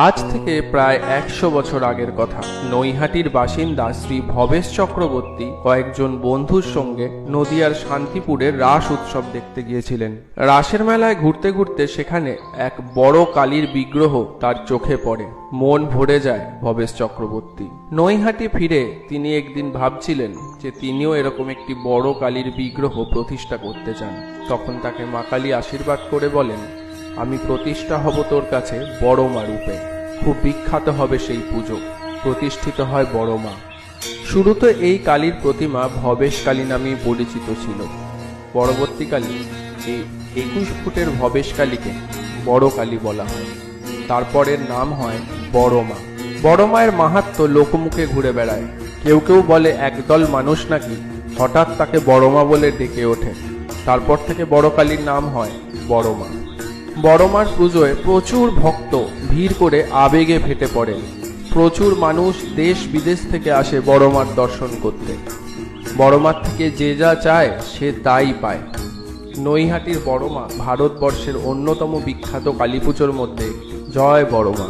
আজ থেকে প্রায় 100 বছর আগের কথা। নৈহাটির বাসিন্দা শ্রী ভবেশ চক্রবর্তী কয়েকজন বন্ধুর সঙ্গে নদিয়ার শান্তিপুরের রাস উৎসব দেখতে গিয়েছিলেন। রাসের মেলায় ঘুরতে ঘুরতে সেখানে এক বড় কালীর বিগ্রহ তার চোখে পড়ে। মন ভরে যায় ভবেশ চক্রবর্তী। নৈহাটি ফিরে তিনি একদিন ভাবছিলেন যে তিনিও এরকম একটি বড় কালীর বিগ্রহ প্রতিষ্ঠা করতে চান। তখন তাকে মা কালী আশীর্বাদ করে বলেন, আমি প্রতিষ্ঠা হব তোর কাছে বড় মা রূপে। খুব বিখ্যাত হবে সেই পুজো, প্রতিষ্ঠিত হয় বড় মা। শুরুতে এই কালীর প্রতিমা ভবেশ কালী নামেই পরিচিত ছিল। পরবর্তীকালে এই 21 ফুটের ভবেশ কালীকে বড় কালী বলা হয়। তারপরের নাম হয় বড় মা। বড় মায়ের মাহাত্ম্য লোকমুখে ঘুরে বেড়ায়। কেউ কেউ বলে একদল মানুষ নাকি হঠাৎ তাকে বড় মা বলে ডেকে ওঠে। তারপর থেকে বড় কালীর নাম হয় বড় মা। বড় মার পুজোয় প্রচুর ভক্ত ভিড় করে আবেগে ফেটে পড়েন। প্রচুর মানুষ দেশ বিদেশ থেকে আসে বড় মার দর্শন করতে। বড় মার থেকে যে যা চায় সে তাই পায়। নৈহাটির বড় মা ভারতবর্ষের অন্যতম বিখ্যাত কালী পুজোর মধ্যে জয় বড় মা।